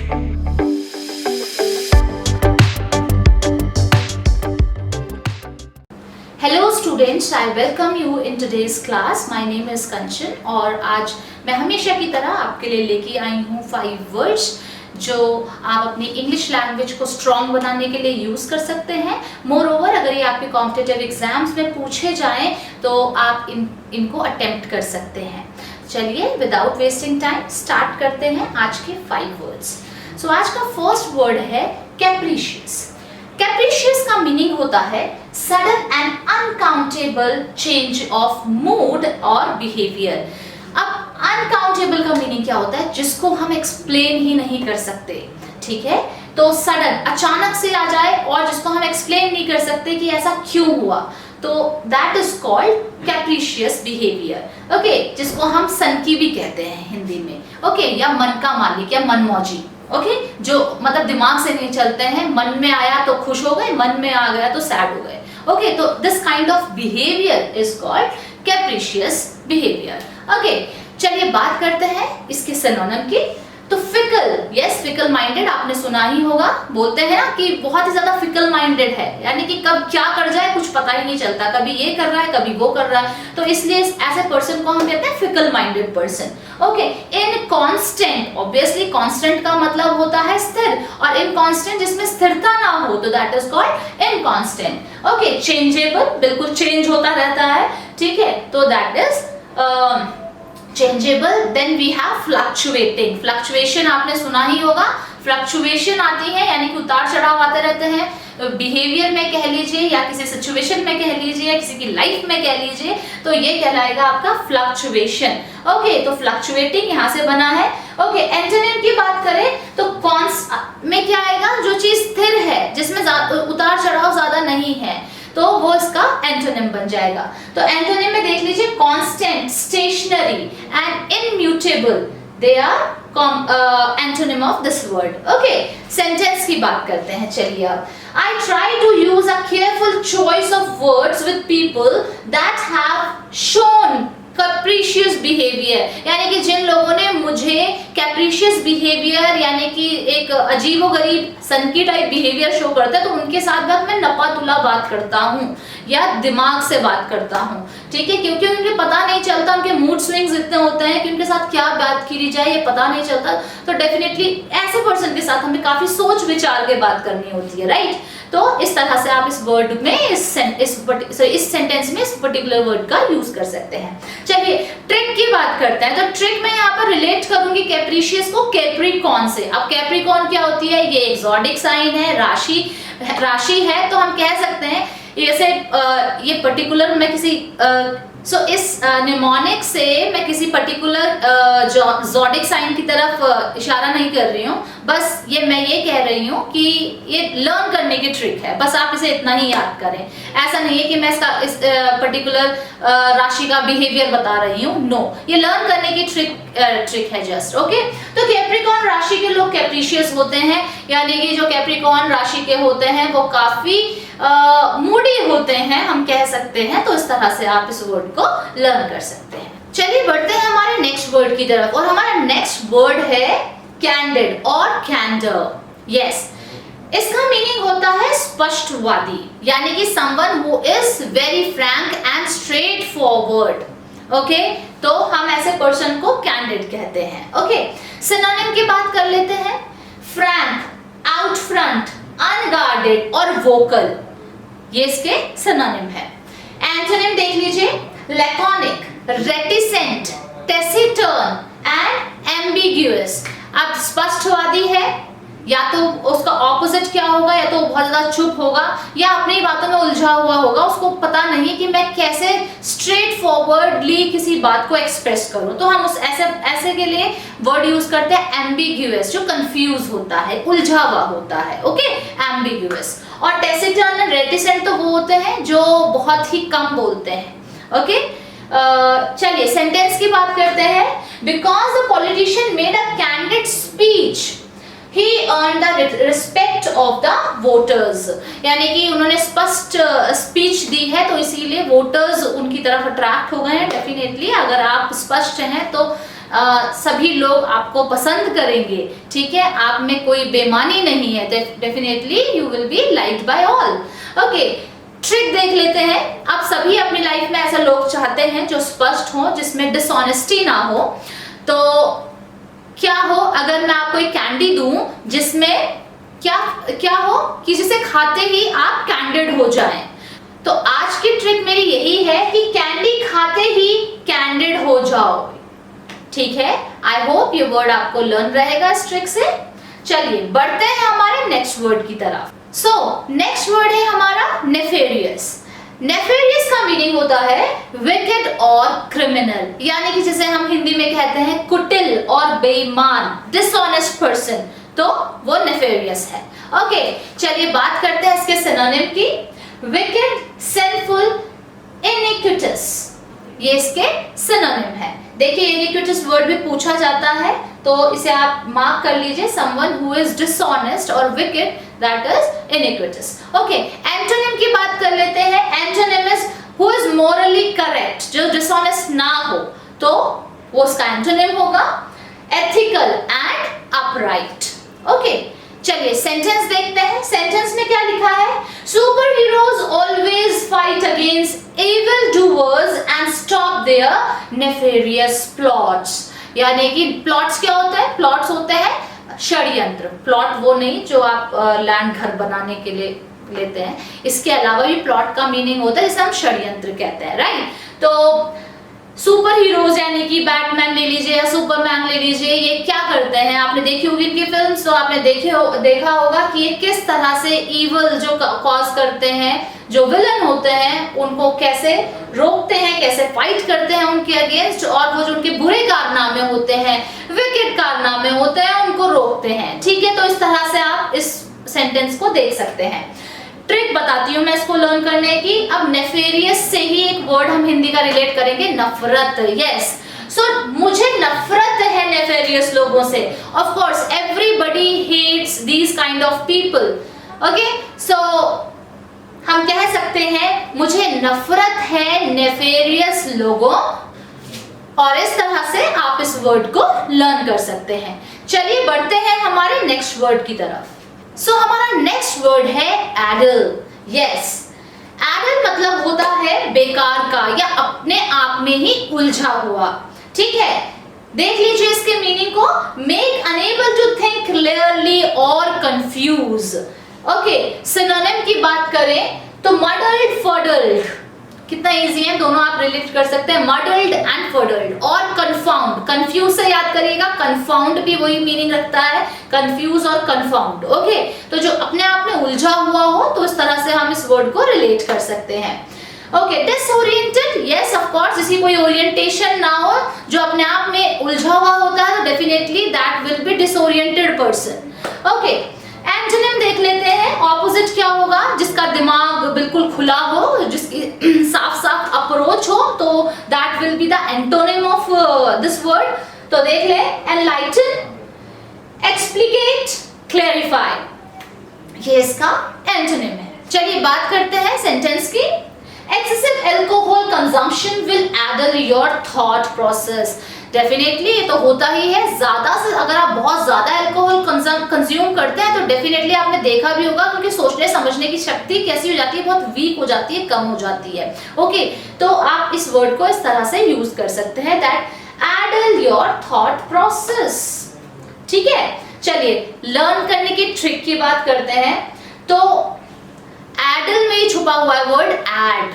Hello students, I welcome you in today's class. My name is Kanchan और आज मैं हमेशा की तरह आपके लिए लेके आई हूँ 5 वर्ड्स जो आप अपनी इंग्लिश लैंग्वेज को स्ट्रॉन्ग बनाने के लिए यूज़ कर सकते हैं। मोर ओवर, अगर ये आपके कॉम्पिटिटिव एग्जाम्स में पूछे जाएं तो आप इनको अटेम्प्ट कर सकते हैं। चलिए विदाउट वेस्टिंग टाइम स्टार्ट करते हैं आज के 5 वर्ड्स। सो आज का फर्स्ट वर्ड है कैप्रिशियस। कैप्रिशियस का मीनिंग होता है sudden and uncountable change of mood और बिहेवियर। अब अनकाउंटेबल का मीनिंग क्या होता है? जिसको हम एक्सप्लेन ही नहीं कर सकते, ठीक है? तो सडन, अचानक से आ जाए और जिसको हम एक्सप्लेन नहीं कर सकते कि ऐसा क्यों हुआ, तो that is called capricious behaviour. Okay, जिसको हम सनकी भी कहते हैं हिंदी में, ओके, या मन का मालिक या मनमौजी। ओके, जो मतलब दिमाग से नहीं चलते हैं, मन में आया तो खुश हो गए, मन में आ गया तो सैड हो गए। ओके, तो this kind of behaviour is called capricious behaviour. Okay, चलिए बात करते हैं इसके सिनोनिम की। तो फिकल, यस, फिकल माइंडेड आपने सुना ही होगा। बोलते हैं ना कि बहुत ही ज्यादा फिकल माइंडेड है, यानी कि कब क्या कर जाए कुछ पता ही नहीं चलता, कभी ये कर रहा है कभी वो कर रहा है, तो इसलिए ऐसे पर्सन को हम कहते हैं fickle minded person. Okay, inconstant, obviously constant का मतलब होता है स्थिर, और इनकॉन्स्टेंट जिसमें स्थिरता ना हो तो that is called inconstant. Okay, changeable, बिल्कुल चेंज होता रहता है, ठीक है, तो that is changeable. Then we have fluctuating. Fluctuation आपने सुना ही होगा। फ्लक्चुएशन आती है यानी कि उतार चढ़ाव आते रहते हैं बिहेवियर में कह लीजिए, या किसी सिचुएशन में कह लीजिए, या किसी की लाइफ में कह लीजिए, तो ये कहलाएगा आपका फ्लक्चुएशन। ओके, तो फ्लक्चुएटिंग यहाँ से बना है। ओके, एंटोनिम की बात करें तो कॉन्स में क्या आएगा? जो चीज स्थिर है, जिसमें उतार चढ़ाव ज्यादा नहीं है, तो वो इसका एंटोनिम बन जाएगा। तो एंटोनिम में देख लीजिए constant, stationary and immutable, they are antonym of this word. Okay, sentence की बात करते हैं। चलिए अब, I try to use a careful choice of words with people that have shown capricious behaviour, यानी कि जिन लोगों ने मुझे कैप्रिशियस बिहेवियर यानी कि एक अजीबोगरीब सनकी टाइप बिहेवियर शो करता है, तो उनके साथ मैं नपातुला बात करता हूँ या दिमाग से बात करता हूँ, ठीक है, क्योंकि उनके पता नहीं चलता, उनके मूड स्विंग्स इतने होते हैं कि उनके साथ क्या बात की जाए ये पता नहीं चलता। तो डेफिनेटली ऐसे पर्सन के साथ हमें काफी सोच विचार के बात करनी होती है, राइट? तो इस तरह से आप इस वर्ड में इस सेंटेंस में इस पर्टिकुलर वर्ड का यूज कर सकते हैं। चलिए ट्रिक की बात करते हैं। तो ट्रिक में यहाँ पर रिलेट करूंगी कैप्रिशियस को कैप्रिकॉर्न से। अब कैप्रिकॉर्न क्या होती है? ये एक्सोटिक साइन है, राशि है, तो हम कह सकते हैं जैसे ये पर्टिकुलर मैं किसी इस निमोनिक से मैं किसी पर्टिकुलर ज़ोडिक साइन की तरफ इशारा नहीं कर रही हूँ, बस मैं ये कह रही हूँ कि ये लर्न करने की ट्रिक है, बस आप इसे इतना ही याद करें। ऐसा नहीं है कि मैं इस पर्टिकुलर राशि का बिहेवियर बता रही हूँ, नो, ये लर्न करने की ट्रिक है जस्ट। ओके, तो कैप्रिकॉर्न राशि के लोग कैप्रिशियस होते हैं, यानी कि जो कैप्रिकॉर्न राशि के होते हैं वो काफी मूडी होते हैं, हम कह सकते हैं। तो इस तरह से आप इस वर्ड को लर्न कर सकते हैं। चलिए बढ़ते हैं हमारे नेक्स्ट वर्ड की तरफ, और हमारा नेक्स्ट वर्ड है कैंडिड और कैंडर। यस, इसका मीनिंग होता है स्पष्टवादी, यानी कि someone who is very Frank and straight forward. Okay, तो हम ऐसे पर्सन को कैंडिड कहते हैं। ओके, सिनोनिम की बात कर लेते हैं। फ्रैंक, आउट फ्रंट, अनगार्डेड और वोकल, ये इसके सिनोनिम है। एंटोनिम देख लीजिए, laconic, reticent, taciturn and ambiguous. अब स्पष्टवादी है, या तो उसका ऑपोजिट क्या होगा, या तो बहुत ज्यादा चुप होगा या अपनी बातों में उलझा हुआ होगा, उसको पता नहीं कि मैं कैसे स्ट्रेट फॉरवर्डली किसी बात को एक्सप्रेस करूं, तो हम उस ऐसे के लिए वर्ड यूज करते हैं एम्बिग्यूअस, जो कंफ्यूज होता है, उलझा हुआ होता है। Okay, ambiguous. और टेसिटर्न एंड रेटिसेंट तो वो होते हैं जो बहुत ही कम बोलते हैं। ओके, चलिए सेंटेंस की बात करते हैं। Because the politician made a candid speech he earned the respect of the voters, यानी कि उन्होंने स्पष्ट स्पीच दी है तो इसीलिए वोटर्स उनकी तरफ अट्रैक्ट हो गए हैं। डेफिनेटली अगर आप स्पष्ट हैं तो सभी लोग आपको पसंद करेंगे, ठीक है, आप में कोई बेईमानी नहीं है, definitely you will be liked by all. Okay, trick देख लेते हैं। आप सभी अपनी लाइफ में ऐसे लोग चाहते हैं जो स्पष्ट हो, जिसमें डिसऑनेस्टी ना हो। तो क्या हो अगर मैं आपको एक कैंडी दूं जिसमें क्या हो कि जिसे खाते ही आप कैंडिड हो जाएं। तो आज की ट्रिक मेरी यही है कि कैंडी खाते ही कैंडिड हो जाओ, ठीक है। आई होप ये वर्ड आपको लर्न रहेगा इस ट्रिक से। चलिए बढ़ते हैं हमारे नेक्स्ट वर्ड की तरफ। सो नेक्स्ट वर्ड है हमारा नेफेरियस। नेफेरियस का मीनिंग होता है विकेड और क्रिमिनल, यानी कि जिसे हम हिंदी में कहते हैं कुटिल और बेईमान, डिसऑनेस्ट पर्सन, तो वो नेफेरियस है। ओके, चलिए बात करते हैं इसके सिनोनिम की। विकेड, सिंफुल, इनिक्विटस, ये इसके सिनोनिम है। देखिए इनिक्विटस वर्ड भी पूछा जाता है, तो इसे आप मार्क कर लीजिए, समवन हु इज डिसऑनेस्ट, और wicked that is iniquitous. Okay, antonym की बात कर लेते हैं। Antonym is who is morally correct, जो डिसऑनेस्ट ना हो, तो वो उसका एंटोनिम होगा एथिकल एंड अपराइट। ओके, चलिए सेंटेंस देखते हैं। सेंटेंस में क्या लिखा है? Superheroes always fight against evil doers and stop their nefarious plots. यानी कि प्लॉट्स क्या होता है? प्लॉट्स होते हैं षड्यंत्र। प्लॉट वो नहीं जो आप लैंड घर बनाने के लिए लेते हैं, इसके अलावा भी प्लॉट का मीनिंग होता है जिसे हम षड्यंत्र कहते हैं, राइट। तो सुपर हीरोज यानी कि बैटमैन ले लीजिए या सुपरमैन ले लीजिए, ये क्या करते हैं? आपने देखी होगी इनकी फिल्म्स, तो आपने देखा होगा कि ये किस तरह से इवल जो कॉज करते हैं, जो विलन होते हैं, उनको कैसे रोकते हैं, कैसे फाइट करते हैं उनके अगेंस्ट, और वो जो उनके बुरे कारनामे होते हैं, विकेट कारनामे होते हैं, उनको रोकते हैं, ठीक है। तो इस तरह से आप इस सेंटेंस को देख सकते हैं। ट्रिक बताती हूँ मैं इसको लर्न करने की। अब नेफेरियस से ही एक वर्ड हम हिंदी का रिलेट करेंगे, नफरत। यस, सो मुझे नफरत है नेफेरियस लोगों से। Of course everybody hates these kind of people. Okay, so हम कह सकते हैं मुझे नफरत है नेफेरियस लोगों, और इस तरह से आप इस वर्ड को लर्न कर सकते हैं। चलिए बढ़ते हैं हमारे नेक्स्ट वर्ड की तरफ। सो हमारा नेक्स्ट वर्ड है एडल। यस, एडल मतलब होता है बेकार का या अपने आप में ही उलझा हुआ, ठीक है। देख लीजिए इसके मीनिंग को। Make enable to think clearly और कंफ्यूज। ओके, सिनोनिम की बात करें तो मडल्ड, फडल्ड, कितना इजी है, दोनों आप रिलेट कर सकते हैं, मडल्ड एंड फडल्ड। और कंफाउंड, कंफ्यूज से याद करिएगा, कंफाउंड भी वही मीनिंग रखता है, कंफ्यूज और कंफाउंड। ओके, तो जो अपने आप में उलझा हुआ हो, तो इस तरह से हम इस वर्ड को रिलेट कर सकते हैं। Okay, disoriented, yes of course, इसी कोई ओरिएंटेशन ना हो, जो अपने आप में उलझा हुआ होता है, definitely that will be disoriented person. Okay, antonym देख लेते हैं। ऑपोजिट क्या होगा? जिसका दिमाग बिल्कुल खुला हो, जिसकी साफ साफ अप्रोच हो, तो that will be the antonym of this word. तो देख ले, एनलाइटन, एक्सप्लिकेट, क्लैरिफाई, ये इसका एंटोनिम है। चलिए बात करते हैं सेंटेंस की। Excessive alcohol consumption will addle your thought process. Definitely ये तो होता ही है, ज्यादा से अगर आप बहुत ज्यादा अल्कोहल कंज्यूम करते हैं तो डेफिनेटली आपने देखा भी होगा कि उनकी सोचने समझने की शक्ति कैसी हो जाती है, बहुत वीक हो जाती है, कम हो जाती है। ओके, तो आप इस वर्ड को इस तरह से यूज कर सकते हैं, दैट एडल योर थॉट प्रोसेस, ठीक है। चलिए लर्न करने की ट्रिक की बात करते हैं। तो एडल में ही छुपा हुआ है वर्ड एड,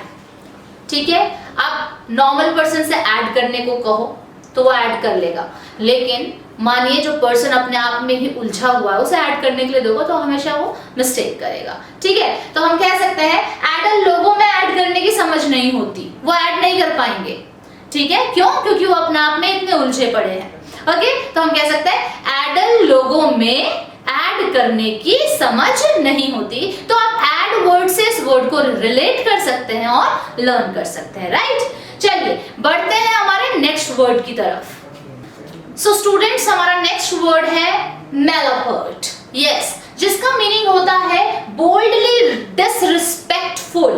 ठीक है। आप नॉर्मल पर्सन से ऐड करने को कहो तो वो ऐड कर लेगा, लेकिन मानिए जो पर्सन अपने आप में ही उलझा हुआ है, उसे ऐड करने के लिए दोगे तो हमेशा वो मिस्टेक करेगा, ठीक है। तो हम कह सकते हैं एडल लोगों में ऐड करने की समझ नहीं होती, वो ऐड नहीं कर पाएंगे, ठीक है। क्यों? क्योंकि वो अपने आप में इतने उलझे पड़े हैं। ओके, तो हम कह सकते हैं एडल लोगों में ऐड करने की समझ नहीं होती। तो आप ऐड वर्ड से इस वर्ड को रिलेट कर सकते हैं और लर्न कर सकते हैं, राइट। चलिए बढ़ते हैं हमारे नेक्स्ट वर्ड की तरफ। सो स्टूडेंट्स, हमारा नेक्स्ट वर्ड है मैलापर्ट। यस, जिसका मीनिंग होता है बोल्डली डिसरिस्पेक्टफुल।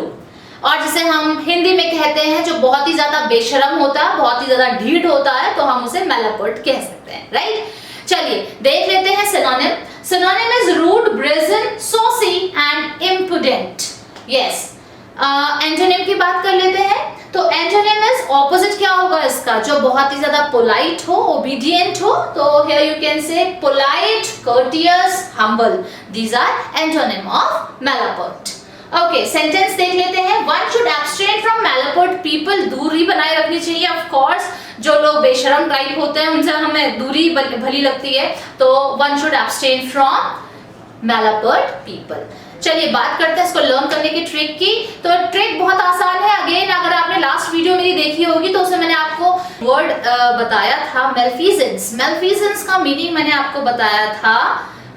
और जिसे हम हिंदी में कहते हैं जो बहुत ही ज्यादा बेशरम होता है, बहुत ही ज्यादा ढीठ होता है, तो हम उसे मैलापर्ट कह सकते हैं, राइट। चलिए देख लेते हैं synonym. Synonym is rude, brazen, saucy and impudent. Yes, antonym की बात कर लेते हैं। तो एंटोनिम इज ऑपोजिट क्या होगा इसका, जो बहुत ही ज्यादा पोलाइट हो, ओबीडियंट हो। तो here you can say polite, courteous, humble. These are antonym of malapert. Okay, sentence देख लेते हैं। One should abstain from malapert people, दूरी बनाए रखनी चाहिए। ऑफ कोर्स जो लोग बेशरम टाइप होते हैं उनसे हमें दूरी भली लगती है, तो one should abstain from malapert people. चलिए बात करते हैं इसको लर्न करने की ट्रिक की। तो ट्रिक बहुत आसान है। अगेन अगर आपने लास्ट वीडियो मेरी देखी होगी तो उसमें मैंने आपको वर्ड बताया था मेलफिजेंस। मेलफिजेंस का मीनिंग मैंने आपको बताया था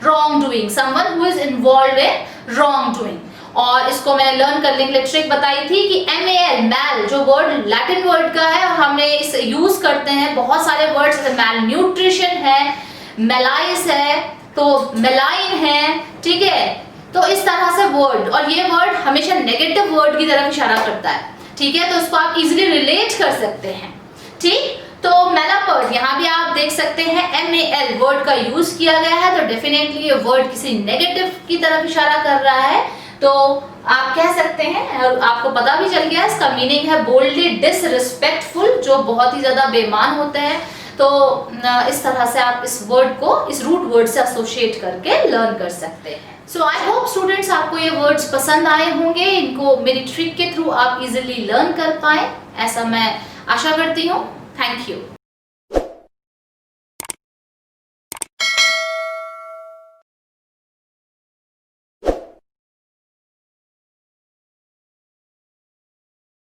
wrong doing, someone who is involved in wrong doing. और इसको मैंने लर्न करने के लिए ट्रिक बताई थी कि MAL, मैल, जो वर्ड लैटिन वर्ड का है और हमने इसे यूज करते हैं बहुत सारे वर्ड्स, जैसे मैल न्यूट्रिशन है, मेलाइस है, तो मेलाइन है, ठीक है। तो इस तरह से वर्ड, और ये वर्ड हमेशा नेगेटिव वर्ड की तरफ इशारा करता है, ठीक है। तो इसको आप इजीली रिलेट कर सकते हैं, ठीक। तो मैलापर्ट यहाँ भी आप देख सकते हैं MAL वर्ड का यूज किया गया है, तो डेफिनेटली ये वर्ड किसी नेगेटिव की तरफ इशारा कर रहा है। तो आप कह सकते हैं, और आपको पता भी चल गया इसका मीनिंग है बोल्डली डिसरिस्पेक्टफुल, जो बहुत ही ज्यादा बेईमान होते हैं। तो इस तरह से आप इस वर्ड को इस रूट वर्ड से एसोसिएट करके लर्न कर सकते हैं। सो आई होप स्टूडेंट्स आपको ये वर्ड्स पसंद आए होंगे, इनको मेरी ट्रिक के थ्रू आप इजीली लर्न कर पाए, ऐसा मैं आशा करती हूँ। Thank you.